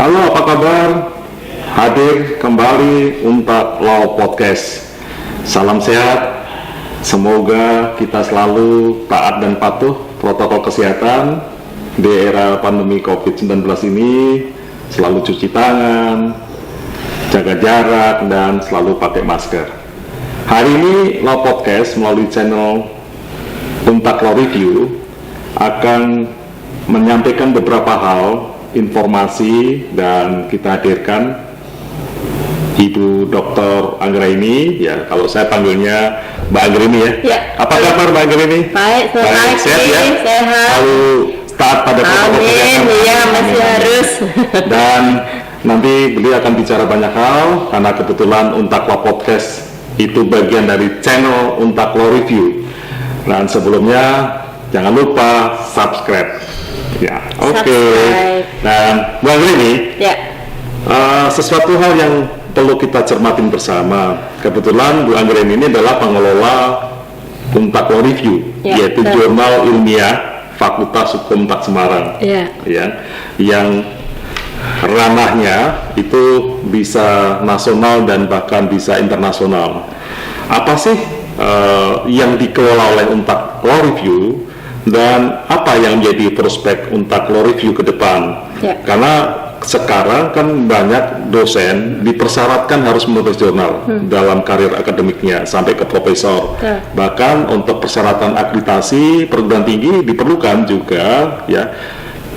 Halo, apa kabar? Hadir kembali Untak Law Podcast. Salam sehat. Semoga kita selalu taat dan patuh protokol kesehatan di era pandemi COVID-19 ini. Selalu cuci tangan, jaga jarak, dan selalu pakai masker. Hari ini Law Podcast melalui channel Untak Law Review akan menyampaikan beberapa hal, informasi, dan kita hadirkan Ibu Dr. Anggraini, ya kalau saya panggilnya Mbak Anggraini ya. Ya. Apa kabar Mbak Anggraini? Baik, sehat ya? Sehat. Lalu taat pada protokol kesehatan. Amin, iya masih harus. Dan nanti beliau akan bicara banyak hal karena kebetulan Untak Law Podcast itu bagian dari channel Untak Law Review. Dan sebelumnya jangan lupa subscribe. Ya, oke. Dan Mbak Anggraini, Ya. sesuatu hal yang perlu kita cermatin bersama. Kebetulan Bu Anggraini ini adalah pengelola Untak Law Review, Ya, yaitu betul. jurnal ilmiah Fakultas Hukum Unpad Semarang. Ya. Yang ranahnya itu bisa nasional dan bahkan bisa internasional. Apa sih yang dikelola oleh Untak Law Review dan apa yang menjadi prospek Untak Law Review ke depan? Ya. Karena sekarang kan banyak dosen dipersyaratkan harus menulis jurnal dalam karir akademiknya sampai ke profesor. Ya. Bahkan untuk persyaratan akreditasi perguruan tinggi diperlukan juga ya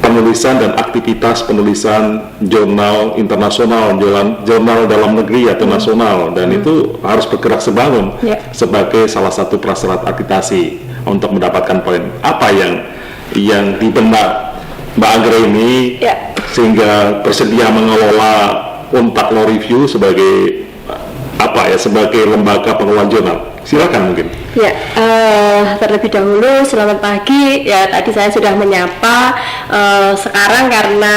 penulisan dan aktivitas penulisan jurnal internasional, jurnal dalam negeri atau nasional, dan itu harus bergerak sebangun Ya. sebagai salah satu prasyarat akreditasi untuk mendapatkan poin. Apa yang di benak Mbak Anggraini Ya. sehingga bersedia mengelola Untak Law Review sebagai sebagai lembaga pengelola jurnal? Silakan mungkin. Ya, terlebih dahulu selamat pagi. Ya, tadi saya sudah menyapa. Sekarang karena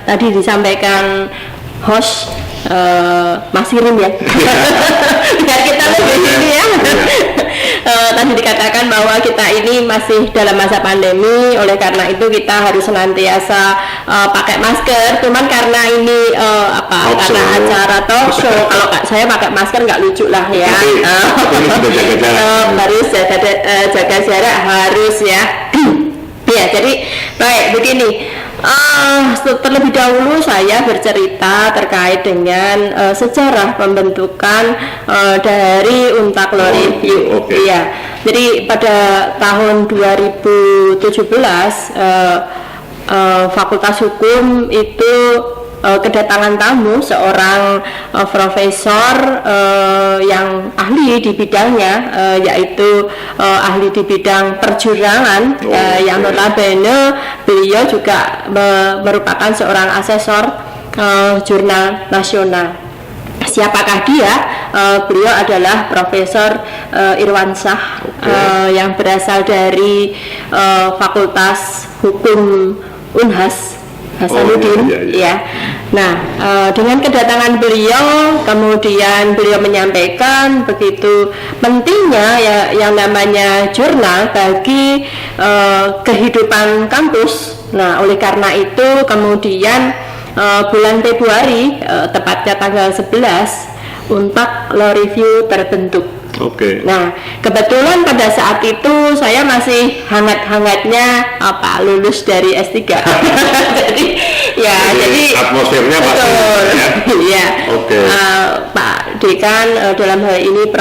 tadi disampaikan host Mas Irim ya. Biar kita lebih ini ya. Tadi dikatakan bahwa kita ini masih dalam masa pandemi, oleh karena itu kita harus senantiasa pakai masker. Cuman karena ini karena acara talk show, kalau saya pakai masker nggak lucu lah ya. Harus jaga jarak harus ya. Ya, jadi baik begini. Terlebih dahulu saya bercerita terkait dengan sejarah pembentukan dari Untak Law Review. Okay. Ya, jadi pada tahun 2017 Fakultas Hukum itu kedatangan tamu seorang profesor yang ahli di bidangnya, yaitu ahli di bidang perjurangan, yang notabene beliau juga merupakan seorang asesor jurnal nasional. Siapakah dia? Beliau adalah Profesor Irwansyah, yang berasal dari Fakultas Hukum Unhas Hasanuddin. Ya. Nah, dengan kedatangan beliau, kemudian beliau menyampaikan begitu pentingnya ya yang namanya jurnal bagi kehidupan kampus. Nah, oleh karena itu kemudian bulan Februari, tepatnya tanggal 11, Untak Law Review terbentuk. Oke. Nah, kebetulan pada saat itu saya masih hangat-hangatnya lulus dari S3. jadi atmosfernya masih ya. Iya. Oke. Pak Dekan, dalam hal ini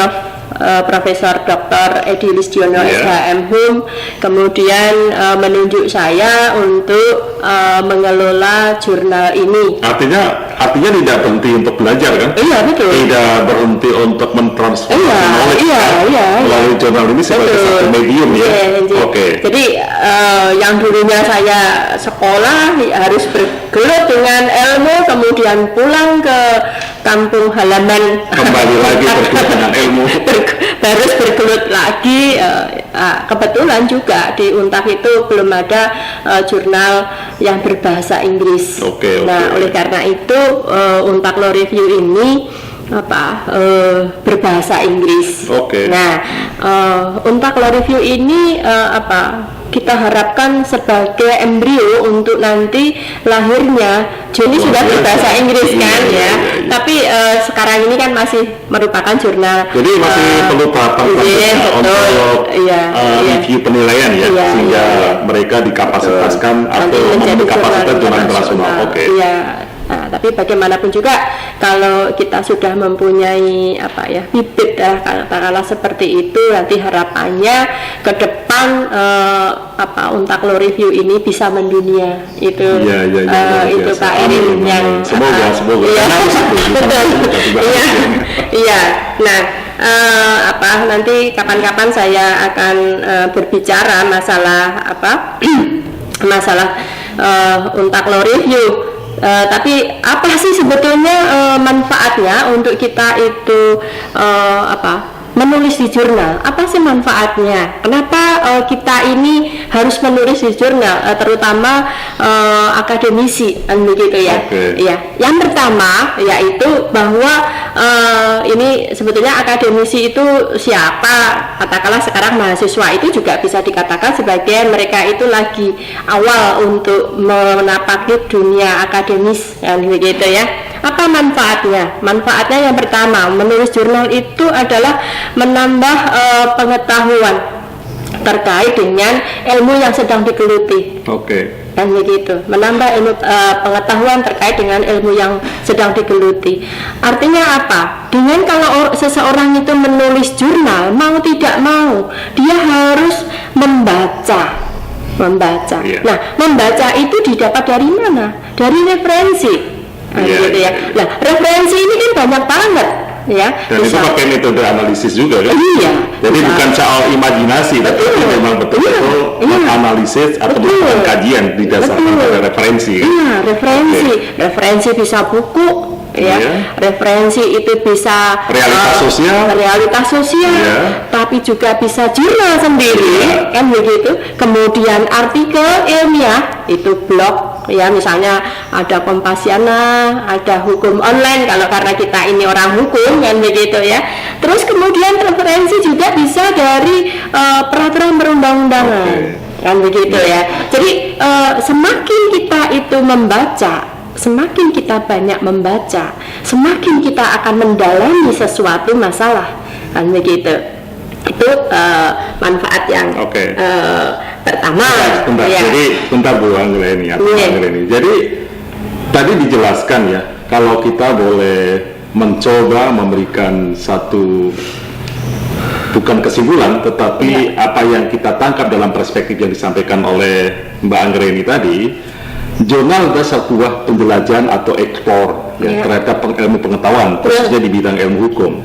Profesor Dr. Edi Listiono, SHM HUM, kemudian menunjuk saya untuk mengelola jurnal ini. Artinya tidak berhenti untuk belajar kan? Iya, betul. Tidak berhenti untuk mentransformasi knowledge melalui jurnal ini sebagai satu medium ya. Oke. Jadi yang dulunya saya sekolah harus bergelut dengan ilmu, kemudian pulang ke kampung halaman kembali lagi bergelut dengan ilmu. Harus bergelut lagi. Kebetulan juga di Untak itu belum ada jurnal yang berbahasa Inggris. Nah, oleh karena itu Untak Law Review ini berbahasa Inggris. Oke. Nah, Untak Law Review ini kita harapkan sebagai embrio untuk nanti lahirnya. Joni sudah berbahasa Inggris kan ya, tapi sekarang ini kan masih merupakan jurnal. Jadi masih perlu tahapan untuk review penilaian ya, sehingga mereka dikapasitaskan atau memiliki kapasitas jurnal internasional. Oke. Nah, tapi bagaimanapun juga kalau kita sudah mempunyai bibit katakanlah seperti itu, nanti harapannya ke depan Untaklo Review ini bisa mendunia. Itu itu Pak Erin yang semoga iya. Nah, nanti kapan-kapan saya akan berbicara masalah masalah Untaklo Review. Tapi apa sih sebetulnya manfaatnya untuk kita itu menulis di jurnal? Apa sih manfaatnya? Kenapa kita ini harus menulis di jurnal, terutama akademisi, begitu ya? Ya. Yang pertama yaitu bahwa ini sebetulnya akademisi itu siapa? Katakanlah sekarang mahasiswa itu juga bisa dikatakan sebagai mereka itu lagi awal untuk menapaki dunia akademis, begitu ya. Apa manfaatnya? Manfaatnya yang pertama, menulis jurnal itu adalah menambah pengetahuan terkait dengan ilmu yang sedang digeluti. Dan begitu, menambah pengetahuan terkait dengan ilmu yang sedang digeluti. Artinya apa? Dengan kalau seseorang itu menulis jurnal, mau tidak mau, dia harus membaca. Nah, membaca itu didapat dari mana? Dari referensi. Gitu ya. Nah, referensi ini kan banyak banget ya. Dan itu pakai metode analisis juga kan? Jadi bukan soal imajinasi, tapi memang betul-betul analisis atau melakukan kajian didasarkan pada referensi. Referensi bisa buku ya. Referensi itu bisa realitas sosial, tapi juga bisa jurnal sendiri, kan begitu. Kemudian artikel ilmiah itu blog. Ya, misalnya ada Kompasiana, ada Hukum Online kalau karena kita ini orang hukum, kan begitu ya. Terus kemudian referensi juga bisa dari peraturan perundang-undangan, kan begitu ya. Jadi semakin kita itu membaca, semakin kita banyak membaca, semakin kita akan mendalami sesuatu masalah, kan begitu. Itu manfaat yang pertama. Jadi bentar Bu Anggreni. Jadi tadi dijelaskan ya, kalau kita boleh mencoba memberikan satu bukan kesimpulan, tetapi apa yang kita tangkap dalam perspektif yang disampaikan oleh Mbak Anggreni tadi, jurnal adalah sebuah penjelajahan atau eksplor terhadap ilmu pengetahuan, khususnya di bidang ilmu hukum.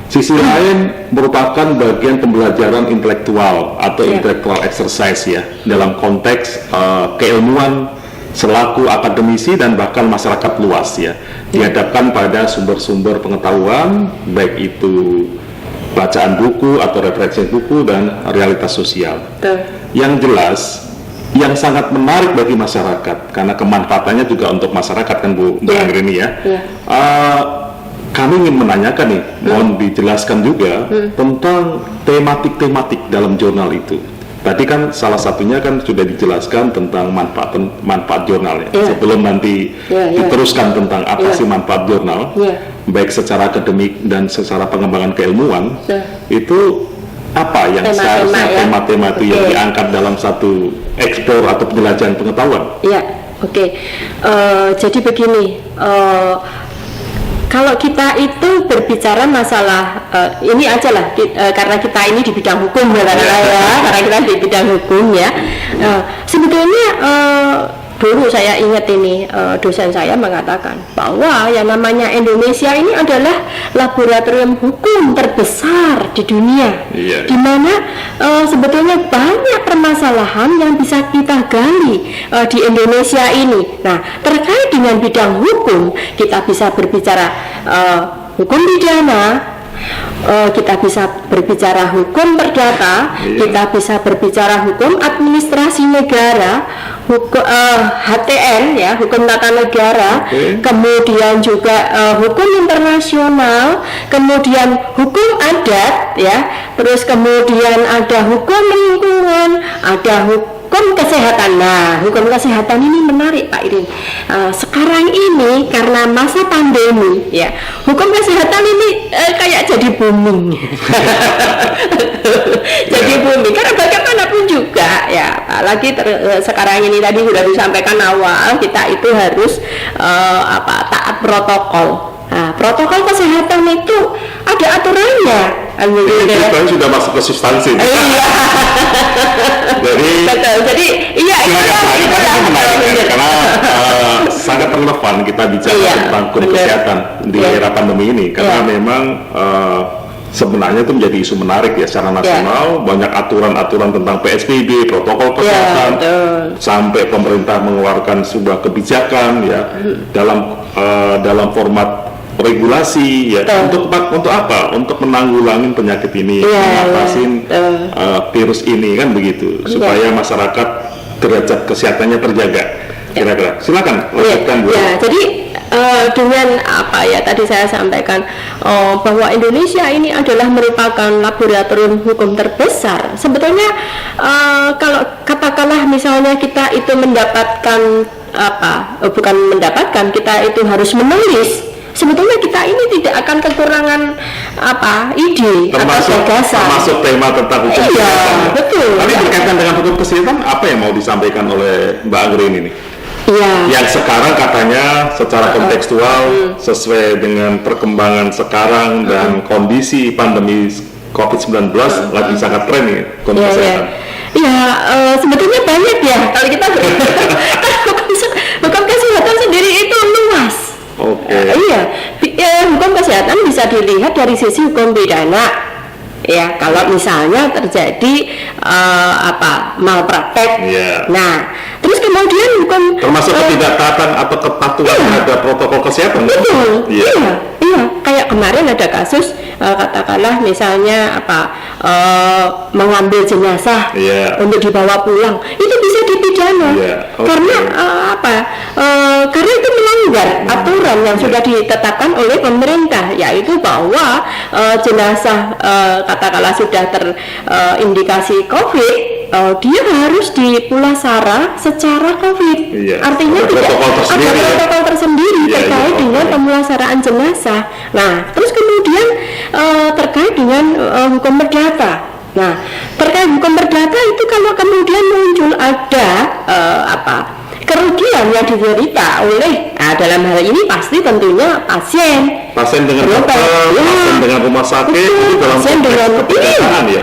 Sisi lain merupakan bagian pembelajaran intelektual atau intellectual exercise ya, dalam konteks keilmuan selaku akademisi dan bahkan masyarakat luas ya, dihadapkan pada sumber-sumber pengetahuan, baik itu bacaan buku atau referensi buku dan realitas sosial. Yang jelas, yang sangat menarik bagi masyarakat karena kemanfaatannya juga untuk masyarakat kan Bu Anggreni ya. Kami ingin menanyakan nih, mohon dijelaskan juga tentang tematik-tematik dalam jurnal itu. Tadi kan salah satunya kan sudah dijelaskan tentang manfaat jurnal ya. Sebelum nanti diteruskan tentang apa sih manfaat jurnal, baik secara akademik dan secara pengembangan keilmuan, itu apa yang seharusnya tema-tema itu yang diangkat dalam satu eksplor atau penjelajahan pengetahuan? Jadi begini. Kalau kita itu berbicara masalah ini aja lah, karena kita ini di bidang hukum karena kita di bidang hukum ya. Sebetulnya dulu saya ingat ini dosen saya mengatakan bahwa yang namanya Indonesia ini adalah laboratorium hukum terbesar di dunia, di mana sebetulnya banyak permasalahan yang bisa kita gali di Indonesia ini. Nah, terkait dengan bidang hukum, kita bisa berbicara hukum pidana, Kita bisa berbicara hukum perdata, kita bisa berbicara hukum administrasi negara, hukum HTN ya, hukum tata negara, kemudian juga hukum internasional, kemudian hukum adat ya, terus kemudian ada hukum lingkungan, ada hukum kesehatan. Nah, hukum kesehatan ini menarik Pak Irin. Sekarang ini karena masa pandemi ya, hukum kesehatan ini kayak jadi booming. Jadi booming karena bagaimanapun juga ya, apalagi sekarang ini tadi sudah disampaikan awal, kita itu harus taat protokol. Nah, protokol kesehatan itu ada aturannya. Kita sudah masuk ke substansi. Iya. Jadi iya karena sangat relevan kita bicara tentang hukum kesehatan di era pandemi ini, karena memang sebenarnya itu menjadi isu menarik ya secara nasional. Banyak aturan-aturan tentang PSBB, protokol kesehatan, sampai pemerintah mengeluarkan sebuah kebijakan ya dalam format regulasi ya. Untuk apa? Untuk menanggulangi penyakit ini, mengatasi virus ini kan begitu, supaya masyarakat derajat kesehatannya terjaga. Kira-kira silakan lanjutkan Bu. Jadi dengan apa ya tadi saya sampaikan bahwa Indonesia ini adalah merupakan laboratorium hukum terbesar. Sebetulnya kalau katakanlah misalnya kita itu mendapatkan kita itu harus menulis. Sebetulnya kita ini tidak akan kekurangan ide atau gagasan. Termasuk tema tentang hukum kesehatan. Betul. Tapi berkaitan dengan hukum kesehatan, apa yang mau disampaikan oleh Mbak Anggreni ini? Yang sekarang katanya secara kontekstual sesuai dengan perkembangan sekarang dan kondisi pandemi COVID-19 lagi sangat tren nih hukum kesehatan. Sebetulnya banyak ya kalau kita hukum kesehatan sendiri itu luas. Hukum kesehatan bisa dilihat dari sisi hukum pidana. Ya, kalau misalnya terjadi malpraktek. Nah, terus kemudian hukum termasuk ketidaktaatan atau kepatuhan terhadap protokol kesehatan. Betul. Kayak kemarin ada kasus katakanlah misalnya mengambil jenazah untuk dibawa pulang, itu bisa dipidana. Karena karena itu melanggar aturan yang sudah ditetapkan oleh pemerintah, yaitu bahwa jenazah katakanlah sudah terindikasi COVID, dia harus dipulasara secara COVID. Artinya ada protokol tersendiri terkait dengan pemulasaraan jenazah. Nah, terus kemudian terkait dengan hukum perdata. Nah, terkait hukum perdata itu kalau kemudian muncul ada kerugian yang diderita oleh dalam hal ini pasti tentunya pasien dengan dokter, pasien dengan rumah sakit, itu dalam pasien dengan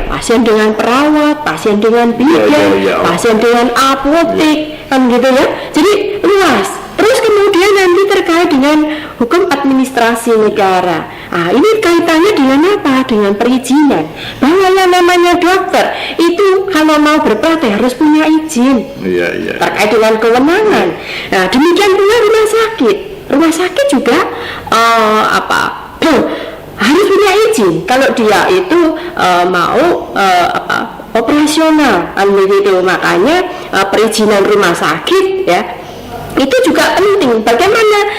pasien dengan perawat, pasien dengan bidan, pasien dengan apotek, kan gitu ya. Jadi luas. Terus kemudian nanti terkait dengan hukum administrasi negara. Ini kaitannya dengan apa? Dengan perizinan. Bahwa yang namanya dokter itu kalau mau berpraktek harus punya izin. Terkait dengan kewenangan. Nah, demikian pula rumah sakit. Rumah sakit juga harus punya izin kalau dia itu mau operasional, begitu. Makanya perizinan rumah sakit ya itu juga penting. Bagaimana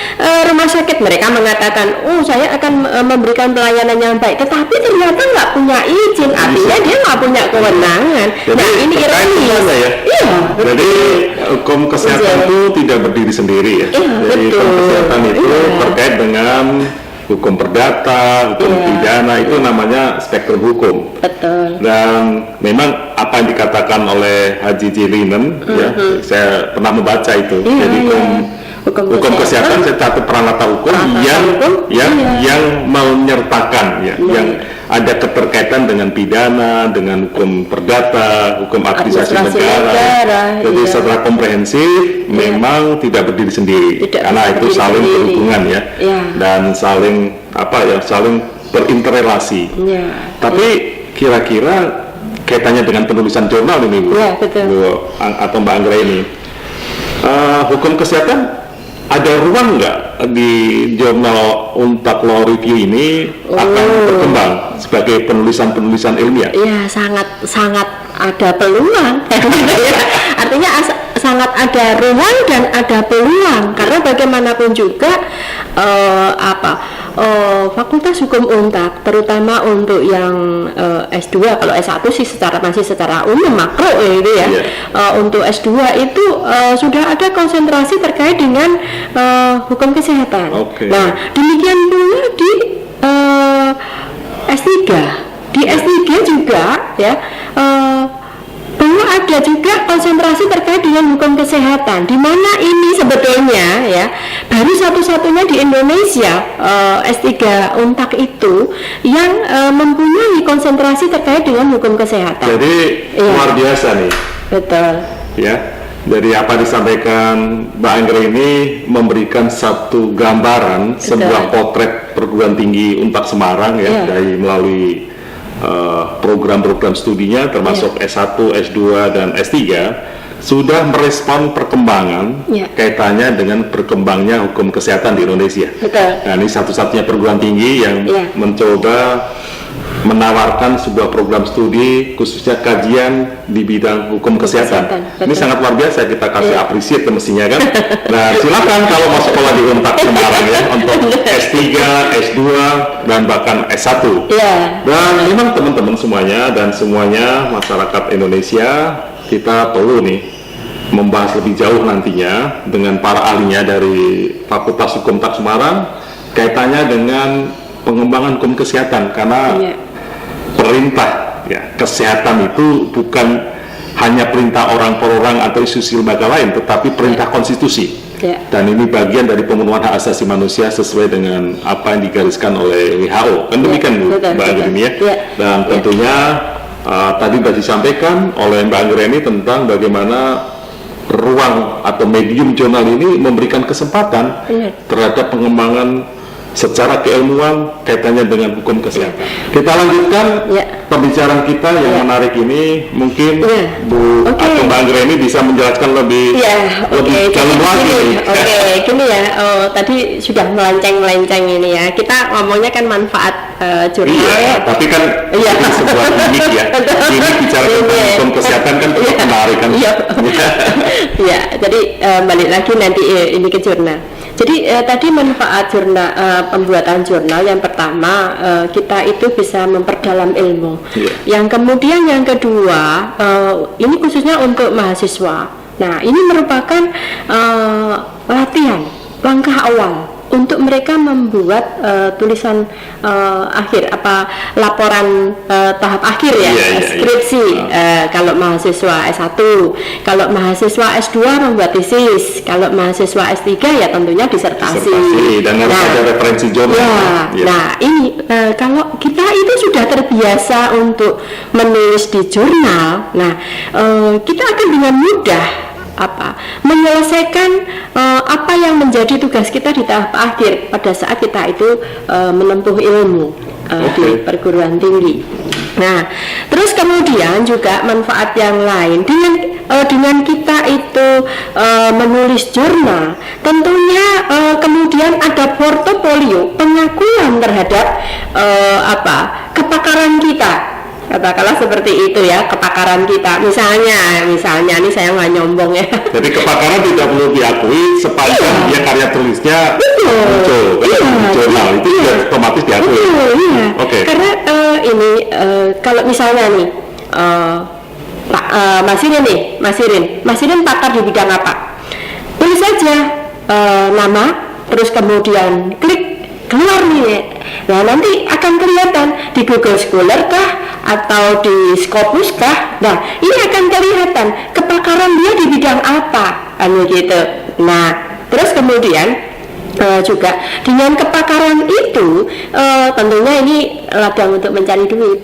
rumah sakit mereka mengatakan, saya akan memberikan pelayanan yang baik, tetapi ternyata nggak punya izin, artinya dia nggak punya kewenangan. Nah, ini ironis. Jadi hukum kesehatan itu tidak berdiri sendiri ya. Jadi hukum kesehatan itu terkait dengan hukum perdata, hukum pidana, itu namanya spektrum hukum. Betul. Dan memang apa yang dikatakan oleh Haji Jilinen, saya pernah membaca itu. Jadi hukum kesehatan satu peranata hukum yang menyertakan yang ada keterkaitan dengan pidana, dengan hukum perdata, hukum administrasi negara. Jadi secara komprehensif memang tidak berdiri sendiri, karena itu saling berhubungan dan saling saling berinterrelasi. Tapi kira-kira kaitannya dengan penulisan jurnal ini Bu, atau Mbak Anggreni, hukum kesehatan ada ruang nggak di jurnal Unpad Law Review ini akan berkembang sebagai penulisan-penulisan ilmiah? Ya, sangat ada peluang. Artinya sangat ada ruang dan ada peluang, karena bagaimanapun juga Fakultas Hukum Unpad, terutama untuk yang S2, kalau S1 sih masih secara umum makro gitu ya. Untuk S2 itu sudah ada konsentrasi terkait dengan hukum kesehatan. Nah, demikian pula di S3. Di S3 juga ya bahwa ada juga konsentrasi terkait dengan hukum kesehatan, di mana ini sebetulnya ya baru satu-satunya di Indonesia S3 Unpad itu yang mempunyai konsentrasi terkait dengan hukum kesehatan. Jadi luar biasa nih. Betul. Ya, dari apa disampaikan Mbak Anggra ini memberikan satu gambaran, sebuah potret perguruan tinggi Unpad Semarang ya, dari melalui program-program studinya termasuk S1, S2 dan S3 sudah merespon perkembangan kaitannya dengan berkembangnya hukum kesehatan di Indonesia. Nah, ini satu-satunya perguruan tinggi yang mencoba menawarkan sebuah program studi khususnya kajian di bidang hukum kesehatan. Ini sangat luar biasa, kita kasih apresiasi mestinya kan. Nah, silakan kalau mau sekolah di Unpad Semarang ya untuk S3, S2 dan bahkan S1. Dan memang teman-teman semuanya dan semuanya masyarakat Indonesia, kita perlu nih membahas lebih jauh nantinya dengan para ahlinya dari Fakultas Hukum Unpad Semarang kaitannya dengan pengembangan hukum kesehatan, karena perintah ya kesehatan itu bukan hanya perintah orang per orang atau institusi lembaga lain, tetapi perintah konstitusi. Dan ini bagian dari pemenuhan hak asasi manusia sesuai dengan apa yang digariskan oleh WHO. Kan demikian Mbak Anggra ya. Dan tentunya tadi sudah disampaikan oleh Mbak Anggra ini tentang bagaimana ruang atau medium jurnal ini memberikan kesempatan terhadap pengembangan secara keilmuan kaitannya dengan hukum kesehatan. Kita lanjutkan pembicaraan kita yang menarik ini. Mungkin Bu atau Mbak Anggra ini bisa menjelaskan lebih dalam lagi. Gini ya, tadi sudah melenceng ini ya. Kita ngomongnya kan manfaat jurnal. Tapi kan ini sebuah gimmick ya. Gimmick bicara tentang hukum kesehatan kan cukup menarik kan. Jadi balik lagi nanti ini ke jurnal. Jadi tadi manfaat jurnal, pembuatan jurnal yang pertama kita itu bisa memperdalam ilmu. Yang kemudian yang kedua ini khususnya untuk mahasiswa. Nah, ini merupakan latihan, langkah awal untuk mereka membuat tulisan akhir, laporan tahap akhir ya, skripsi. Kalau mahasiswa S1, kalau mahasiswa S2 membuat tesis, kalau mahasiswa S3 ya tentunya disertasi. Dan harus ada referensi jurnal. Nah, ini kalau kita itu sudah terbiasa untuk menulis di jurnal, nah kita akan dengan mudah menyelesaikan apa yang menjadi tugas kita di tahap akhir pada saat kita itu menempuh ilmu di perguruan tinggi. Nah, terus kemudian juga manfaat yang lain dengan kita itu menulis jurnal, tentunya kemudian ada portofolio pengakuan terhadap kepakaran kita. Katakanlah seperti itu ya, kepakaran kita. Misalnya ini saya nggak nyombong ya. Jadi kepakaran tidak perlu diakui sepanjang dia karya tulisnya muncul jurnal, itu sudah otomatis diakui. Karena ini kalau misalnya nih Pak Mas Irin pakar di bidang apa? Tulis saja nama, terus kemudian klik keluar nih. Nah, nanti akan kelihatan di Google Scholar kah atau di Scopus kah. Nah, ini akan kelihatan kepakaran dia di bidang apa, gitu. Nah, terus kemudian juga dengan kepakaran itu tentunya ini ladang untuk mencari duit.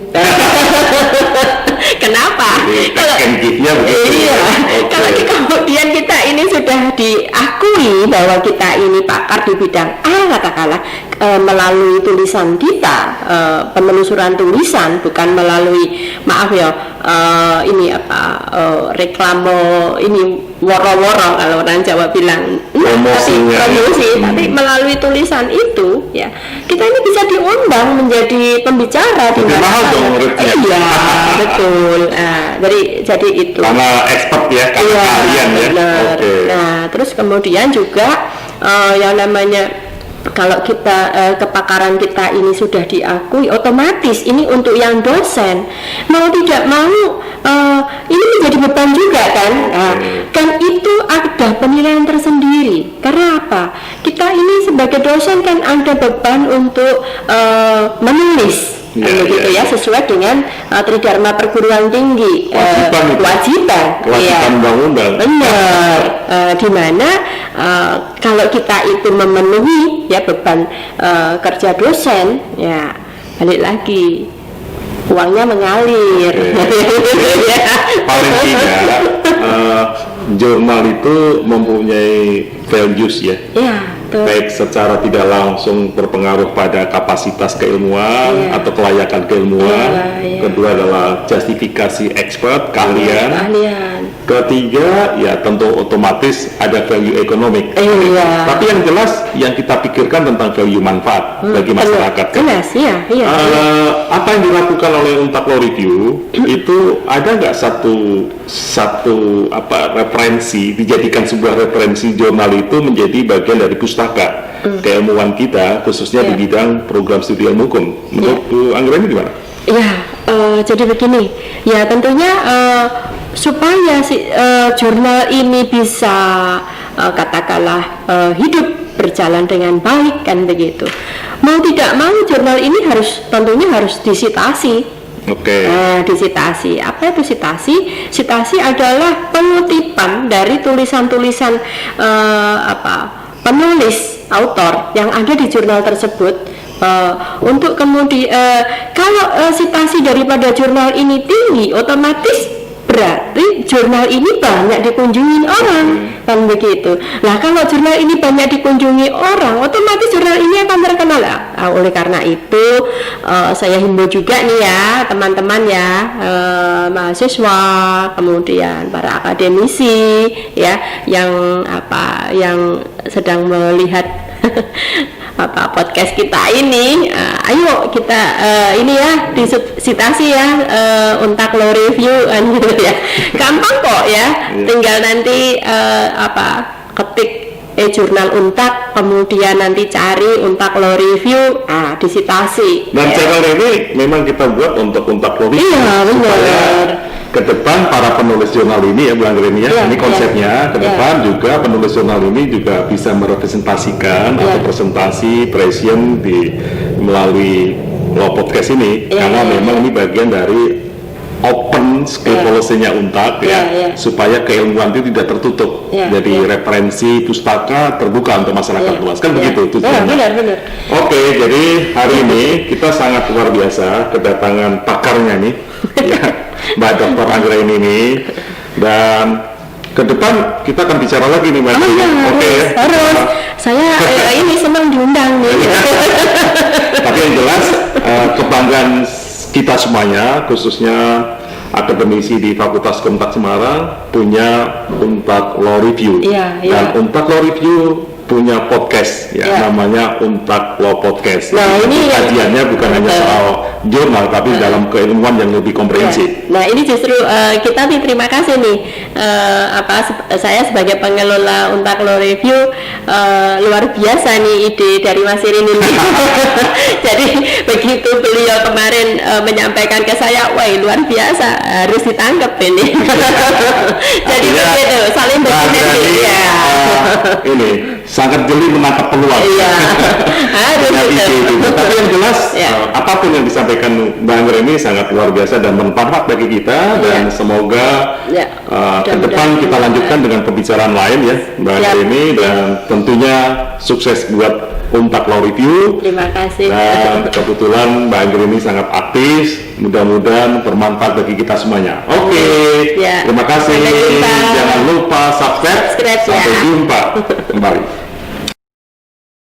Kenapa? Kalau kemudian kita ini sudah diakui bahwa kita ini pakar di bidang A katakanlah melalui tulisan kita, penelusuran tulisan, bukan melalui reklame ini woro-woro kalau orang Jawa bilang promosi, tapi melalui tulisan itu ya kita ini bisa diundang menjadi pembicara di mana. Iya betul. Jadi itu karena expert ya, karena kalian ya. Okay. Nah terus kemudian juga yang namanya kalau kita kepakaran kita ini sudah diakui, otomatis ini untuk yang dosen mau tidak mau ini menjadi beban juga kan. Kan itu ada penilaian tersendiri. Karena apa? Kita ini sebagai dosen kan ada beban untuk menulis. Sesuai dengan Tridharma Perguruan Tinggi, kewajiban undang-undang. Benar. Di mana kalau kita itu memenuhi ya beban kerja dosen, ya balik lagi uangnya mengalir. Paling tidak jurnal itu mempunyai values ya. Baik secara tidak langsung berpengaruh pada kapasitas keilmuan atau kelayakan keilmuan. Kedua adalah justifikasi expert, keahlian. Ketiga ya tentu otomatis ada value ekonomik. Tapi yang jelas yang kita pikirkan tentang value manfaat bagi masyarakat. Jelas, apa yang dilakukan oleh Untak Law Review itu ada nggak satu referensi, dijadikan sebuah referensi jurnal itu menjadi bagian dari pustaka keilmuan kita, khususnya di bidang program studi ilmu hukum. Menurut Bu Anggreni gimana? Jadi begini, ya tentunya supaya jurnal ini bisa katakanlah hidup berjalan dengan baik kan begitu. Mau tidak mau jurnal ini tentunya harus disitasi. Disitasi. Apa itu sitasi? Sitasi adalah pengutipan dari tulisan-tulisan penulis autor yang ada di jurnal tersebut. Untuk kemudian kalau sitasi daripada jurnal ini tinggi, otomatis berarti jurnal ini banyak dikunjungi orang, kan begitu. Nah kalau jurnal ini banyak dikunjungi orang, otomatis jurnal ini akan terkenal. Oleh karena itu saya himbau juga nih ya teman-teman ya, mahasiswa, kemudian para akademisi ya yang sedang melihat podcast kita ini, ayo kita ini ya disitasi ya Untak Law Review gitu ya. Gampang kok ya, tinggal nanti ketik jurnal Untak, kemudian nanti cari Untak Law Review, disitasi. Dan channel ini memang kita buat untuk Untak Law Review supaya ke depan para penulis jurnal ini ya Bu Anggreni ya, ini konsepnya ke depan juga penulis jurnal ini juga bisa merepresentasikan atau presentasi presiden melalui Law Podcast ini karena memang ini bagian dari open skill policy-nya Untak supaya keilmuan itu tidak tertutup, jadi referensi pustaka terbuka untuk masyarakat luas kan begitu tujuannya. Benar. Oke, jadi hari ini kita sangat luar biasa kedatangan pakarnya nih ya, Mbak Dr. Anggreni ini, dan ke depan kita akan bicara lagi nih Mbak. Harus. Saya ini senang diundang nih. Tapi yang jelas kebanggaan kita semuanya, khususnya akademisi di Fakultas Hukum Semarang punya Untak Law Review. Dan Untak Law Review punya podcast namanya Untak Law Podcast. Nah, ini kajiannya bukan hanya soal jurnal tapi dalam keilmuan yang lebih komprehensif. Nah, ini justru kita nih terima kasih nih saya sebagai pengelola Untak Law Review, luar biasa nih ide dari Mas Irin ini. Jadi begitu beliau kemarin menyampaikan ke saya, wah luar biasa, harus ditangkap ini. Jadi begitu saling bersinergi ya. Ini sangat jeli menangkap peluang. Harus itu. Tapi yang jelas apapun yang disampaikan Mbak Anggreni sangat luar biasa dan bermanfaat bagi kita, dan semoga ke depan kita lanjutkan dengan pembicaraan lain ya Mbak Anggreni, dan tentunya sukses buat Untak Law Review. Terima kasih. Dan kebetulan Mbak Anggreni sangat aktif, mudah-mudahan bermanfaat bagi kita semuanya. Terima kasih. Jangan lupa lupa subscribe. Subscribe, ya. Sampai jumpa kembali.